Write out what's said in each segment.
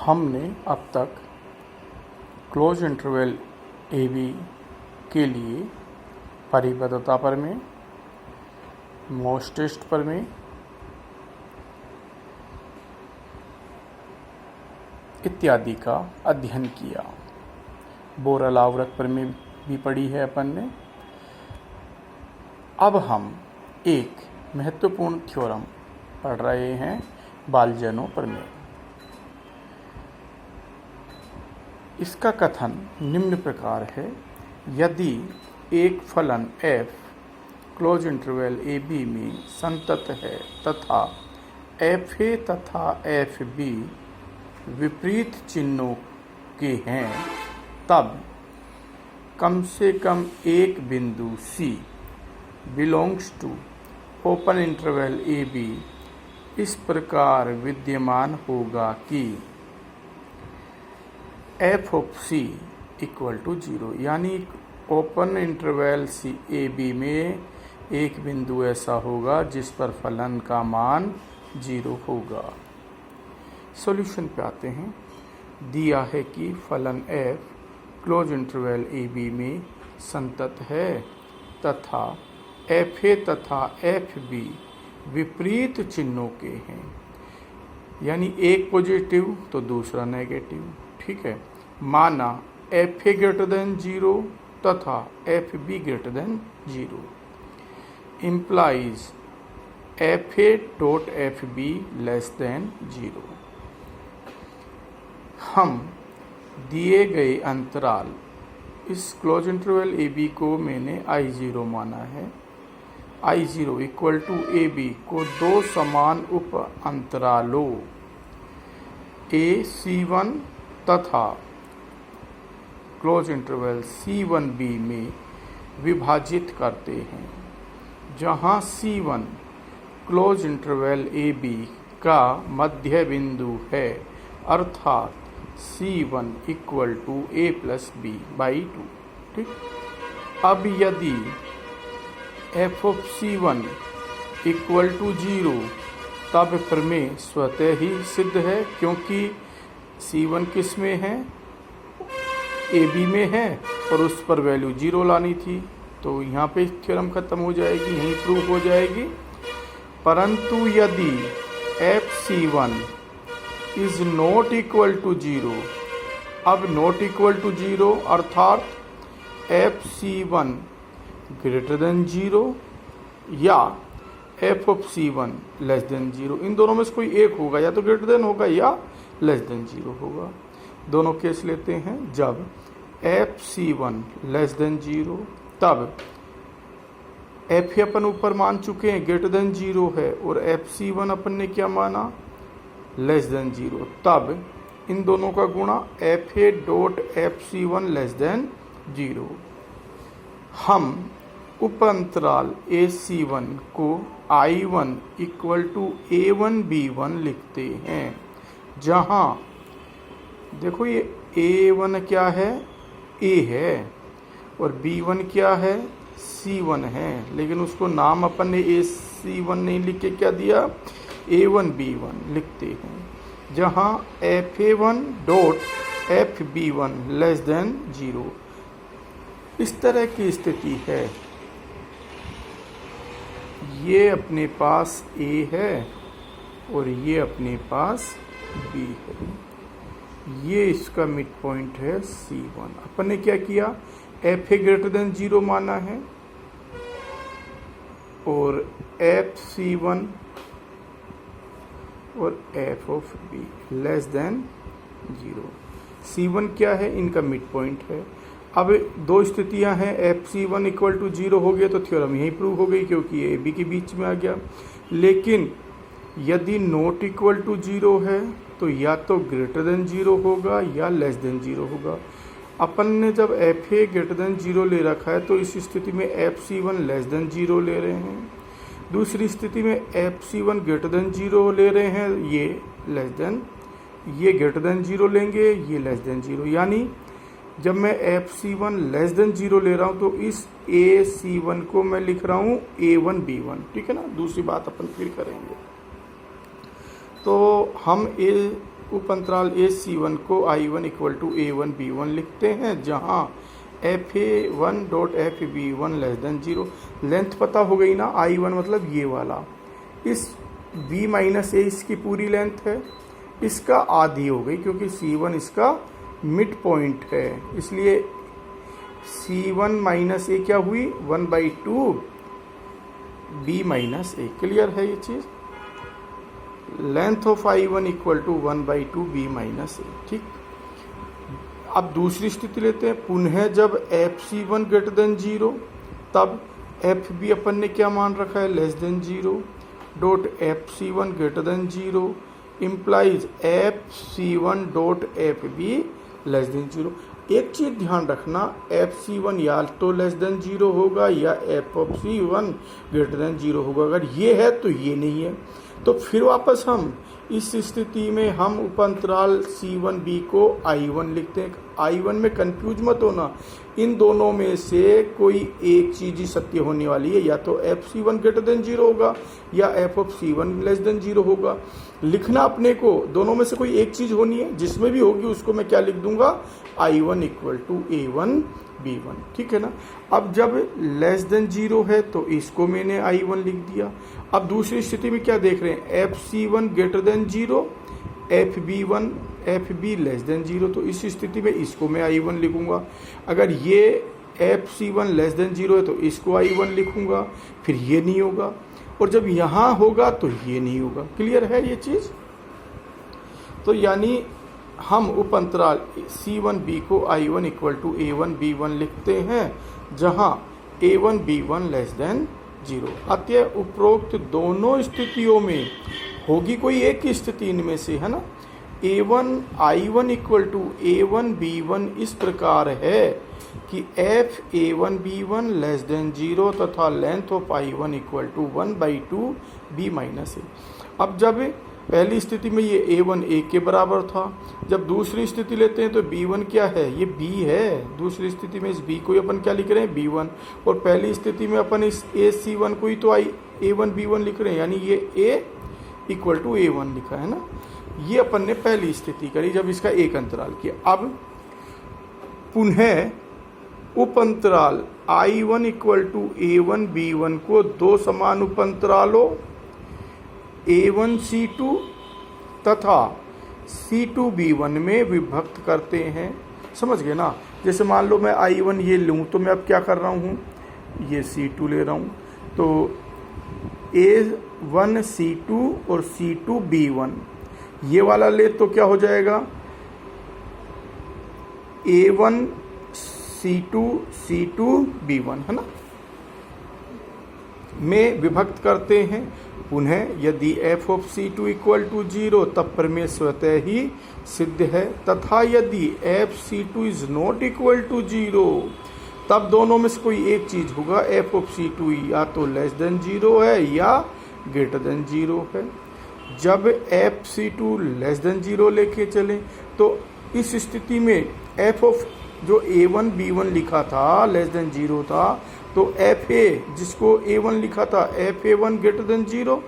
हमने अब तक क्लोज इंटरवल ए बी के लिए परिबद्धता प्रमेय, मोस्टेस्ट प्रमेय इत्यादि का अध्ययन किया। बोरल-आवर्त प्रमेय भी पढ़ी है अपन ने। अब हम एक महत्वपूर्ण थ्योरम पढ़ रहे हैं, बाल्ज़नो प्रमेय। इसका कथन निम्न प्रकार है: यदि एक फलन f close interval A B में संतत है तथा f a तथा f b विपरीत चिन्हों के हैं, तब कम से कम एक बिंदु c belongs to open interval A B इस प्रकार विद्यमान होगा कि f of c equal to 0, यानी open interval C A B में एक बिंदु ऐसा होगा जिस पर फलन का मान 0 होगा। सॉल्यूशन पे आते हैं। दिया है कि फलन f close interval A B में संतत है तथा f a तथा f b विपरीत चिन्हों के हैं, यानी एक पॉजिटिव तो दूसरा नेगेटिव। ठीक है, माना f a ग्रेटर देन 0 तथा f b greater than 0 implies f a dot f b less than 0। हम दिए गए अंतराल इस क्लोज इंटरवल ए बी को मैंने I0 माना है। I0 equal to A B को दो समान उप अंतरालों AC1 तथा क्लोज इंटरवल C1b में विभाजित करते हैं, जहां C1 close interval A B का मध्य बिंदु है, अर्थात C1 equal to a plus b by 2। ठीक, अब यदि f of C1 equal to 0, तब प्रमेय स्वतः ही सिद्ध है, क्योंकि C1 किस में है, ए बी में है और उस पर वैल्यू 0 लानी थी, तो यहाँ पे थ्योरम खत्म हो जाएगी, यहीं प्रूफ हो जाएगी। परंतु यदि FC1 is not equal to 0, अब नॉट इक्वल टू 0 अर्थात FC1 ग्रेटर देन 0 या f of C1 less than 0, इन दोनों में से कोई एक होगा, या तो ग्रेटर देन होगा या लेस देन 0 होगा। दोनों केस लेते हैं। जब FC1 लेस देन 0, तब f अपन ऊपर मान चुके हैं ग्रेटर देन 0 है और FC1 अपन ने क्या माना, लेस देन 0, तब इन दोनों का गुणा fa dot FC1 less than 0। हम उप अंतराल AC1 को I1 equal to A1 B1 लिखते हैं, जहां देखो ये A1 क्या है, A है, और B1 क्या है, C1 है, लेकिन उसको नाम अपन ने AC1 नहीं लिख के क्या दिया, A1 B1 लिखते हैं, जहां FA1 dot FB1 less than 0। इस तरह की स्थिति है, ये अपने पास A है और ये अपने पास B है, ये इसका मिड पॉइंट है C1। अपन ने क्या किया, FA ग्रेटर देन 0 माना है और FC1 और f of b less than 0। C1 क्या है, इनका मिड पॉइंट है। अब दो स्थितियां हैं, FC1 इक्वल टू 0 हो गया तो थ्योरम यही प्रूव हो गई, क्योंकि ये b के बीच में आ गया। लेकिन यदि नॉट इक्वल टू 0 है तो या तो ग्रेटर देन 0 होगा या लेस देन 0 होगा। अपन ने जब FA ग्रेटर देन 0 ले रखा है तो इस स्थिति में FC1 लेस देन 0 ले रहे हैं। दूसरी स्थिति में FC1 ग्रेटर देन 0 ले रहे हैं, ये लेस देन, ये ग्रेटर देन 0 लेंगे, ये लेस देन 0। यानी जब मैं FC1 लेस देन 0 ले रहा हूँ तो इस AC1 को मैं लिख रहा हूँ A1 B1। ठीक है ना, दूसरी बात अपन फिर करेंगे। तो हम उप अंतराल AC1 को I1 equal to A1 B1 लिखते हैं, जहां FA1 dot FB1 less than 0। Length पता हो गई ना, I1 मतलब ये वाला, इस B माइनस A इसकी पूरी लेंथ है, इसका आधी हो गई क्योंकि C1 इसका मिड पॉइंट है, इसलिए C1 माइनस A क्या हुई 1/2 B माइनस A। क्लियर है ये चीज। Length of I1 equal to 1/2 B minus A। ठीक, अब दूसरी स्थिति लेते हैं। पुनः जब FC1 ग्रेटर देन 0 तब FB अपन ने क्या मान रखा है, less than 0 dot FC1 greater than 0 implies FC1 dot FB less than 0। एक चीज ध्यान रखना, FC1 या तो लेस देन 0 होगा या FC1 ग्रेटर देन 0 होगा। अगर ये है तो ये नहीं है, तो फिर वापस हम इस स्थिति में हम उपअंतराल C1B को I1 लिखते हैं। I1 में कंफ्यूज मत होना, इन दोनों में से कोई एक चीज ही सत्य होने वाली है, या तो FC1 ग्रेटर देन 0 होगा या FC1 लेस देन 0 होगा। लिखना अपने को दोनों में से कोई एक चीज होनी है, जिसमें भी होगी उसको मैं क्या लिख दूंगा, I1 equal to A1 B1। ठीक है ना। अब जब लेस देन 0 है तो इसको मैंने I1 लिख दिया। अब दूसरी स्थिति में क्या देख रहे हैं, FC1 greater than 0 FB less than 0, तो इस स्थिति में इसको मैं I1 लिखूंगा। अगर ये FC1 लेस देन 0 है तो इसको I1 लिखूंगा, फिर ये नहीं होगा, और जब यहाँ होगा तो ये नहीं होगा। क्लियर है ये चीज। तो यानी हम उपअंतराल C1B को I1 equal to A1 B1 लिखते हैं, जहां A1 B1 लेस देन 0। अतः उपरोक्त दोनों स्थितियों में होगी कोई एक ही स्थिति इनमें से, है ना। A1 I1 equal to A1 B1 इस प्रकार है कि FA1 B1 लेस देन 0 तथा length of I1 equal to 1/2 B minus A। अब जब पहली स्थिति में ये A1 A के बराबर था, जब दूसरी स्थिति लेते हैं तो B1 क्या है, ये B है। दूसरी स्थिति में इस B को ही अपन क्या लिख रहे हैं, B1, और पहली स्थिति में अपन इस AC1 को ही तो A1 B1 लिख रहे हैं, यानी ये A इक्वल टू A1 लिखा है ना। ये अपन ने पहली स्थिति करी जब इसका एक अंतराल किया। अब पुनः उप अंतराल I1 equal to A1 B1 को दो समान उप अंतरालों A1 C2 तथा C2 B1 में विभक्त करते हैं। समझ गए ना। जैसे मान लो मैं I1 ये लूँ तो मैं अब क्या कर रहा हूँ, ये C2 ले रहा हूँ, तो A1 C2 और C2 B1 ये वाला ले तो क्या हो जाएगा, A1 C2 C2 B1, है ना, में विभक्त करते हैं। पुनः यदि f of C2 equal to 0 तब प्रमेय स्वतः ही सिद्ध है, तथा यदि f C2 is not equal to 0 तब दोनों में से कोई एक चीज होगा, f ऑफ C2 या तो लेस देन 0 है या ग्रेटर देन 0 है। जब f C2 लेस देन 0 लेके चलें तो इस स्थिति में f ऑफ जो A1 B1 लिखा था लेस देन 0 था, तो FA जिसको A1 लिखा था FA1 ग्रेटर देन 0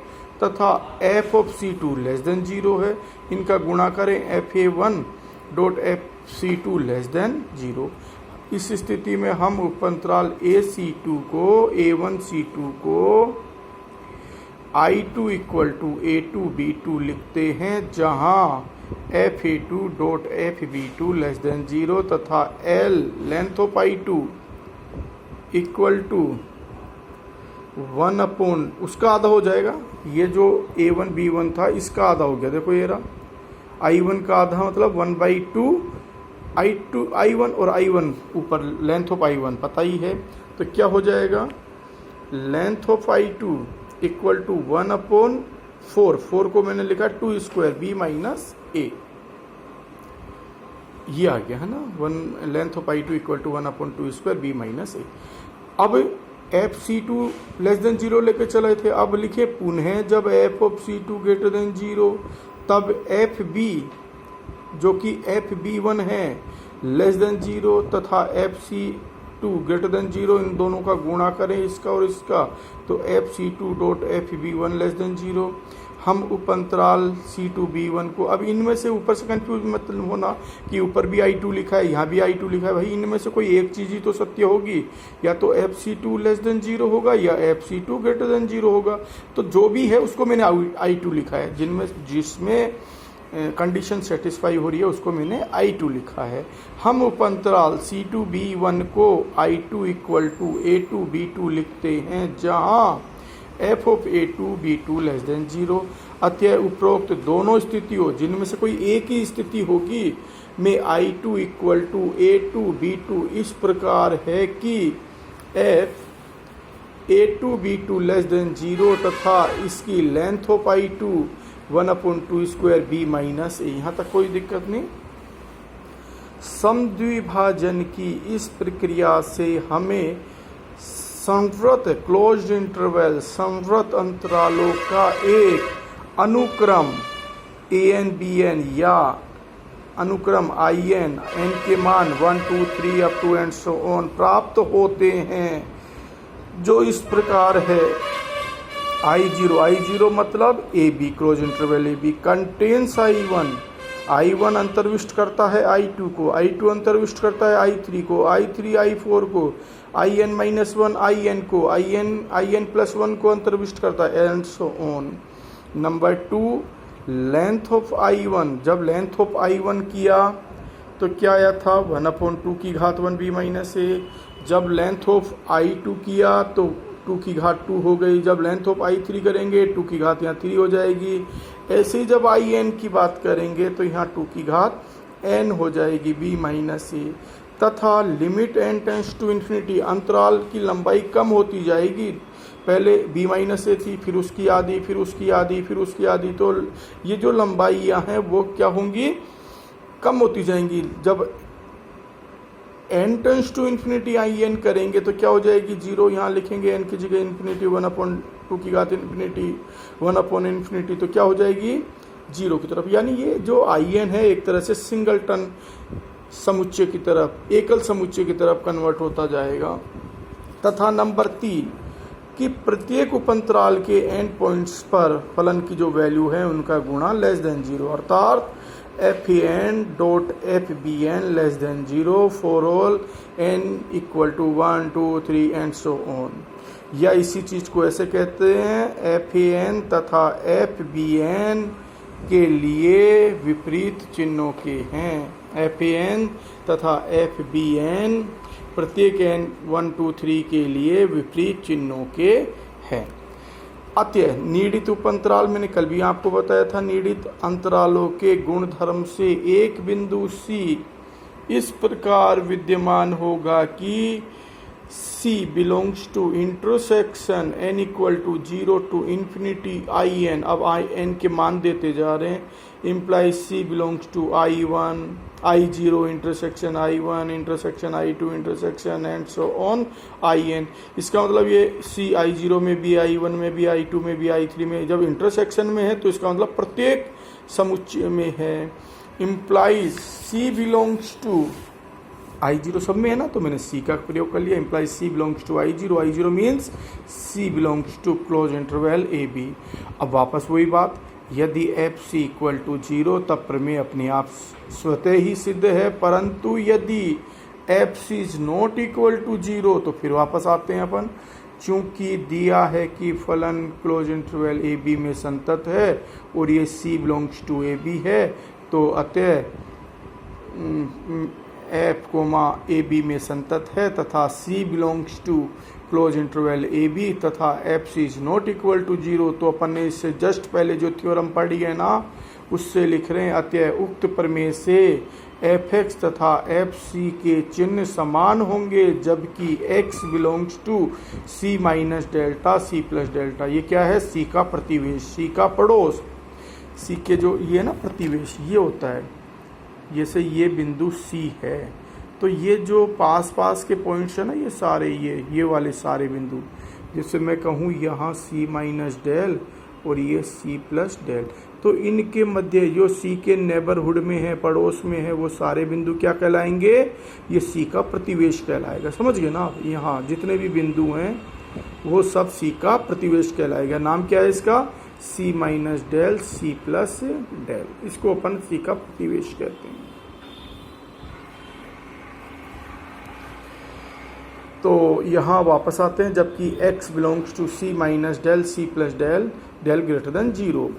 तथा f of C2 less than 0 है। इनका गुणा करें FA1 dot FC2 less than 0। इस स्थिति में हम उपअंतराल AC2 को A1 C2 को I2 equal to A2 B2 लिखते हैं, जहां FA2 dot FB2 less than 0 तथा L length of I2 equal to 1 upon उसका आधा हो जाएगा। ये जो A1 B1 था इसका आधा हो गया, देखो ये रहा I1 का आधा मतलब 1/2 I1 और I1 ऊपर लेंथ ऑफ I1 पता ही है, तो क्या हो जाएगा, length of I2 equal to 1/4, 4 को मैंने लिखा 2 स्क्वायर B माइनस A, ये आ गया है ना। Length of I2 equal to 1/2 square B minus A। अब FC2 लेस देन 0 लेके चले थे, अब लिखे पुनः जब f of C2 greater than 0 तब FB जो कि FB1 है लेस देन 0 तथा FC2 ग्रेटर देन 0, इन दोनों का गुणा करें इसका और इसका, तो FC2 dot FB1 less than 0। हम उपअंतराल C2B1 को, अब इनमें से ऊपर से कंफ्यूज मत होना कि ऊपर भी I2 लिखा है, यहाँ भी I2 लिखा है, भाई इनमें से कोई एक चीज़ ही तो सत्य होगी, या तो FC2 लेस देन 0 होगा या FC2 ग्रेटर देन 0 होगा। तो जो भी है उसको मैंने I2 लिखा है, जिसमें कंडीशन सेटिस्फाई हो रही है उसको मैंने I2 लिखा है। हम उपअंतराल C2B1 को I2 इक्वल टू A2B2 लिखते हैं जहाँ f of A2B2 less than 0। अतः उपरोक्त दोनों स्थितियों जिनमें से कोई एक ही स्थिति होगी में I2 इक्वल टू A2B2 इस प्रकार है कि f A2B2 लेस देन 0 तथा इसकी length of I2 1/2 square B minus A. यहाँ तक कोई दिक्कत नहीं। समद्विभाजन की इस प्रक्रिया से हमें संवृत क्लोज्ड इंटरवल संवृत अंतरालों का एक अनुक्रम AN BN या अनुक्रम IN n के मान 1 2 3 up to and so on प्राप्त होते हैं, जो इस प्रकार है। I0 मतलब AB close interval AB contains I1 अंतर्विष्ट करता है I2 को, I2 अंतर्विष्ट करता है I3 को, I3 I4 को, IN-1 IN को, IN+1 को अंतर्विष्ट करता है and so on. Number 2 length of I1, जब लेंथ ऑफ I1 किया तो क्या आया था 1/2 की घात 1B माइनस ए। जब लेंथ ऑफ I2 किया तो 2 की घात 2 हो गई। जब लेंथ ऑफ I3 करेंगे 2 की घात यहाँ 3 हो जाएगी। ऐसे ही जब IN की बात करेंगे तो यहाँ 2 की घात n हो जाएगी B माइनस ए। तथा limit n tends to infinity, अंतराल की लंबाई कम होती जाएगी। पहले B माइनस ए थी, फिर उसकी आधी, फिर उसकी आधी, फिर उसकी आधी, तो ये जो लंबाइयाँ हैं वो क्या होंगी, कम होती जाएंगी। जब n tends to infinity IN करेंगे तो क्या हो जाएगी 0, यहाँ लिखेंगे n की जगह इन्फिनिटी 1/2 की घात इन्फिनिटी 1/∞, तो क्या हो जाएगी 0 की तरफ। यानी ये जो IN है एक तरह से सिंगलटन समुच्चय की तरफ, एकल समुच्चय की तरफ कन्वर्ट होता जाएगा। तथा नंबर 3 कि प्रत्येक उपअंतराल के एंड पॉइंट्स पर फलन की जो वैल्यू है उनका गुणा लेस देन 0, अर्थात FAN dot FBN less than 0 for all n equal to 1 2 3 and so on. या इसी चीज को ऐसे कहते हैं FAN तथा FBN के लिए विपरीत चिन्हों के हैं। FAN तथा FBN प्रत्येक n 1 2 3 के लिए विपरीत चिन्हों के हैं। अतः नीडित उपअंतराल, मैंने कल भी आपको बताया था, नीडित अंतरालों के गुणधर्म से एक बिंदु C इस प्रकार विद्यमान होगा कि C belongs to intersection n equal to 0 to infinity IN। अब IN के मान देते जा रहे हैं, implies C belongs to I1 I0 intersection I1 intersection I2 intersection and so on IN। इसका मतलब ये C I0 में भी, I1 में भी, I2 में भी, I3 में जब इंटरसेक्शन में है तो इसका मतलब प्रत्येक समुच्चय में है। implies C belongs to I0 सब में है ना, तो मैंने C का प्रयोग कर लिया। implies C belongs to I0 means C belongs to close interval AB। अब वापस वही बात, यदि FC इक्वल टू 0 तब प्रमेय अपने आप स्वतः ही सिद्ध है, परंतु यदि FC is not equal to 0 तो फिर वापस आते हैं अपन। चूंकि दिया है कि फलन क्लोज इंटरवल AB में संतत है और ये C belongs to AB है, तो अतः F, AB में संतत है तथा C belongs to close interval AB तथा FC is not equal to 0। तो अपन ने इससे जस्ट पहले जो थ्योरम पढ़ी है ना उससे लिख रहे हैं, अतः उक्त प्रमेय से Fx तथा FC के चिन्ह समान होंगे जबकि X belongs to C minus delta C plus delta. ये क्या है, C का प्रतिवेश, C का पड़ोस, C के जो ये ना प्रतिवेश ये होता है। जैसे ये बिंदु C है तो ये जो पास पास के पॉइंट्स है ना ये सारे ये वाले सारे बिंदु, जैसे मैं कहूँ यहाँ C माइनस डेल और ये C प्लस डेल, तो इनके मध्य जो C के नेबरहुड में है, पड़ोस में है, वो सारे बिंदु क्या कहलाएंगे, ये C का प्रतिवेश कहलाएगा। समझ गए ना, यहाँ जितने भी बिंदु हैं वो सब C का प्रतिवेश कहलाएगा। नाम क्या है इसका, C minus del C plus del, इसको अपन सी का प्रतिवेश कहते हैं। तो यहाँ वापस आते हैं, जबकि x belongs to C minus del C plus del del greater than 0।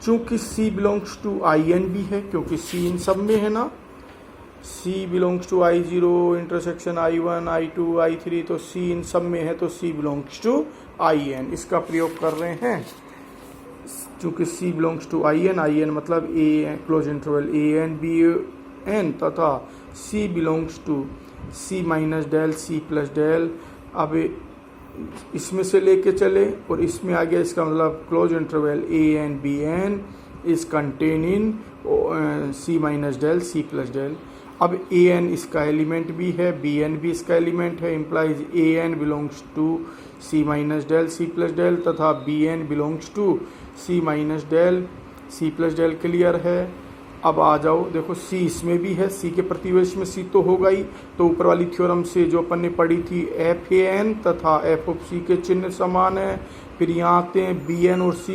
चूंकि c belongs to I N भी है, क्योंकि c इन सब में है ना, c belongs to I0 intersection I1 I2 I3, तो c इन सब में है, तो c बिलोंग्स टू IN। इसका प्रयोग कर रहे हैं, चूंकि c बिलोंग्स टू IN मतलब a close interval AN BN तथा c belongs to c minus del c plus del. अब इसमें से लेके चले और इसमें आ गया, इसका मतलब close interval AN BN is contain in c minus del c plus del. अब AN इसका एलिमेंट भी है, BN भी इसका एलिमेंट है, implies AN belongs to c minus del c plus del तथा BN belongs to c minus del c plus del. Clear है। अब आ जाओ, देखो c इसमें भी है, c के प्रतिवेश में c तो होगा ही, तो ऊपर वाली थ्योरम से जो अपन ने पढ़ी थी FAN तथा f ऑफ c के चिन्ह समान है। फिर यहाँ आते हैं BN और c,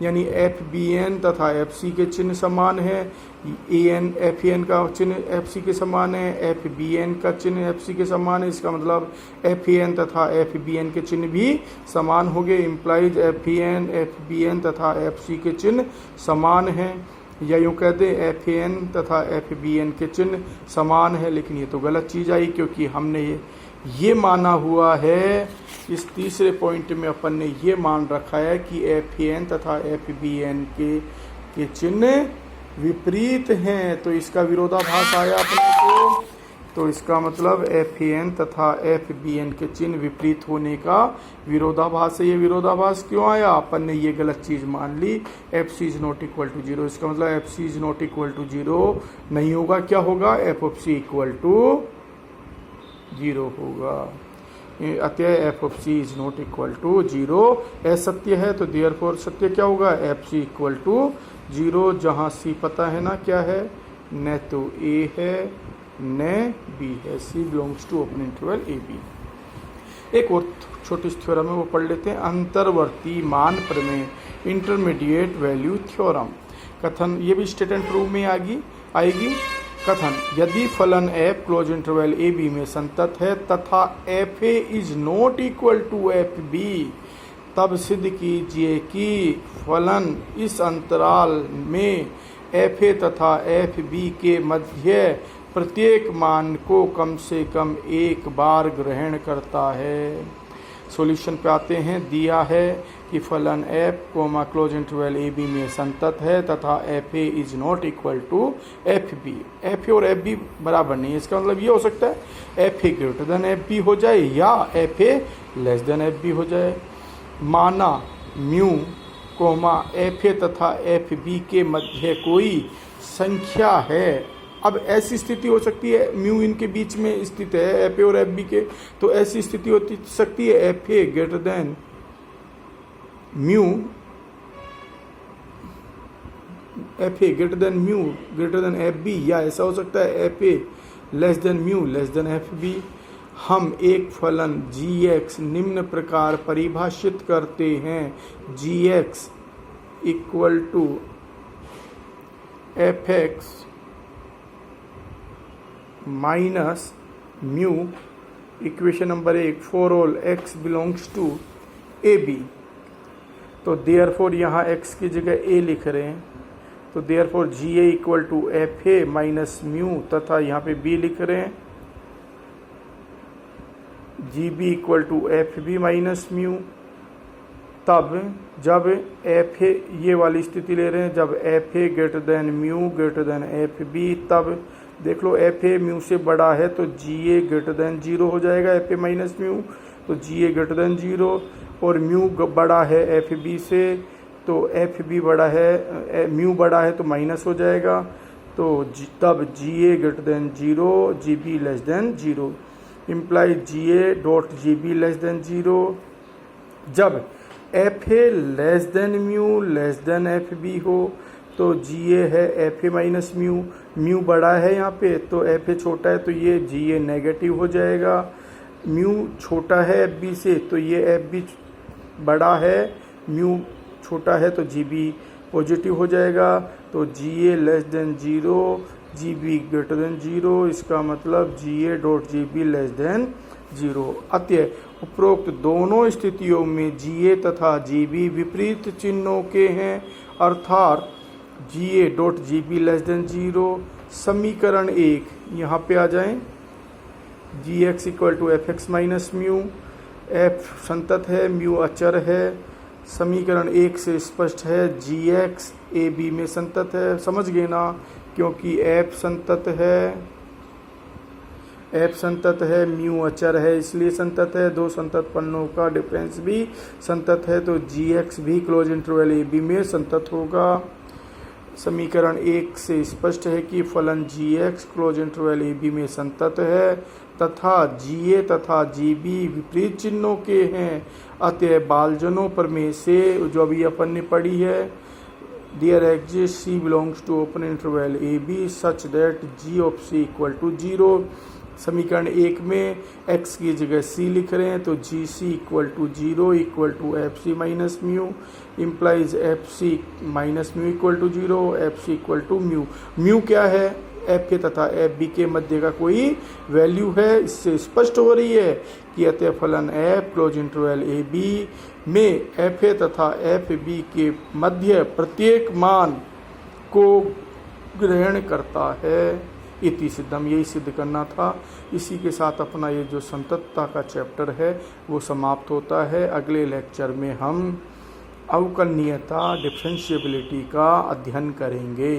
यानी FBN तथा FC के चिन्ह समान है। FAN का चिन्ह FC के समान है, FBN का चिन्ह FC के समान है। इसका मतलब FAN तथा FBN के चिन्ह भी समान हो गए, इम्प्लाइज FAN FBN तथा FC के चिन्ह समान हैं। या यूँ कह दें FAN तथा FBN के चिन्ह समान है, लेकिन ये तो गलत चीज़ आई, क्योंकि हमने ये माना हुआ है, इस तीसरे पॉइंट में अपन ने ये मान रखा है कि FAN तथा FBN के चिन्ह विपरीत हैं, तो इसका विरोधाभास आया अपने को। तो इसका मतलब FAN तथा FBN के चिन्ह विपरीत होने का विरोधाभास है। ये विरोधाभास क्यों आया? अपन ने ये गलत चीज़ मान ली, FC is not equal to 0। इसका मतलब FC is not equal to 0 नहीं होगा, क्या होगा? F of C equal to 0 होगा। अतः F of C is not equal to 0 असत्य है, तो देयरफॉर सत्य क्या होगा? FC इक्वल टू 0, जहाँ C पता है ना क्या है, न तो A है न B है। C belongs to open interval AB। एक और छोटी थ्योरम है, वो पढ़ लेते हैं, अंतर्वर्ती मान प्रमेय, इंटरमीडिएट वैल्यू थ्योरम। कथन, ये भी स्टेट एंड प्रूव में आएगी। कथन, यदि फलन f क्लोज इंटरवल AB में संतत है तथा FA is not equal to FB, तब सिद्ध कीजिए कि फलन इस अंतराल में FA तथा FB के मध्य प्रत्येक मान को कम से कम एक बार ग्रहण करता है। सॉल्यूशन पे आते हैं। दिया है कि फलन f क्लोज इंटरवल AB में संतत है तथा FA is not equal to FB। FA और FB बराबर नहीं है, इसका मतलब ये हो सकता है FA ग्रेटर देन FB हो जाए या FA लेस देन FB हो जाए। माना म्यू FA तथा FB के मध्य कोई संख्या है। अब ऐसी स्थिति हो सकती है, म्यू इनके बीच में स्थित है FA और FB के, तो ऐसी स्थिति हो सकती है FA greater than mu, FA greater than mu greater than FB, या ऐसा हो सकता है FA less than mu less than FB। हम एक फलन gx निम्न प्रकार परिभाषित करते हैं, gx equal to fx minus mu, equation number 1, for all x belongs to AB। तो देयरफॉर यहाँ x की जगह a लिख रहे हैं, तो therefore GA equal to FA minus mu, तथा यहाँ पे b लिख रहे हैं GB equal to FB minus mu. तब जब FA, ये वाली स्थिति ले रहे हैं, जब FA greater than mu greater than FB, तब देख लो FA म्यू से बड़ा है तो GA ग्रेटर देन 0 हो जाएगा, FA माइनस म्यू, तो GA ग्रेटर देन 0। और म्यू बड़ा है FB से, तो FB बड़ा है, म्यू बड़ा है तो माइनस हो जाएगा, तो तब GA greater than 0 GB less than 0, imply GA dot GB less than 0। जब FA less than mu less than FB हो तो GA है FA माइनस म्यू, म्यू बड़ा है यहाँ पे तो FA छोटा है, तो ये GA नेगेटिव हो जाएगा। म्यू छोटा है FB से, तो ये FB बड़ा है, म्यू छोटा है तो जी बी पॉजिटिव हो जाएगा, तो G A less than 0, G B greater than 0, इसका मतलब G A dot G B less than 0। अतः उपरोक्त दोनों स्थितियों में जी ए तथा जी बी विपरीत चिन्हों के हैं, अर्थात G A dot G B less than 0। समीकरण 1 यहाँ पे आ जाएं, G X equal to F X minus mu, F संतत है, म्यू अचर है। समीकरण 1 से स्पष्ट है जी एक्स ए बी में संतत है, समझ गए ना, क्योंकि एफ संतत है, म्यू अचर है इसलिए संतत है, दो संतत पन्नों का डिफरेंस भी संतत है, तो जी एक्स भी क्लोज इंटरवल ए बी में संतत होगा। समीकरण 1 से स्पष्ट है कि फलन G X close interval A B में संतत है तथा जी ए तथा जी बी विपरीत चिन्हों के हैं। अतः बालजनों प्रमेय से जो अभी अपन ने पढ़ी है, there exist C belongs to open interval A B such that G of C equal to 0। समीकरण 1 में x की जगह c लिख रहे हैं, तो G C equal to 0 equal to F C minus mu implies F C minus mu equal to 0, F C equal to mu. Mu क्या है, एफ के तथा एफ बी के मध्य का कोई वैल्यू है। इससे स्पष्ट हो रही है कि अतः फलन F close interval A B में एफ ए तथा एफ बी के मध्य प्रत्येक मान को ग्रहण करता है। इति सिद्धम, यही सिद्ध करना था। इसी के साथ अपना ये जो संततता का चैप्टर है वो समाप्त होता है। अगले लेक्चर में हम अवकलनीयता डिफरेंशिएबिलिटी का अध्ययन करेंगे।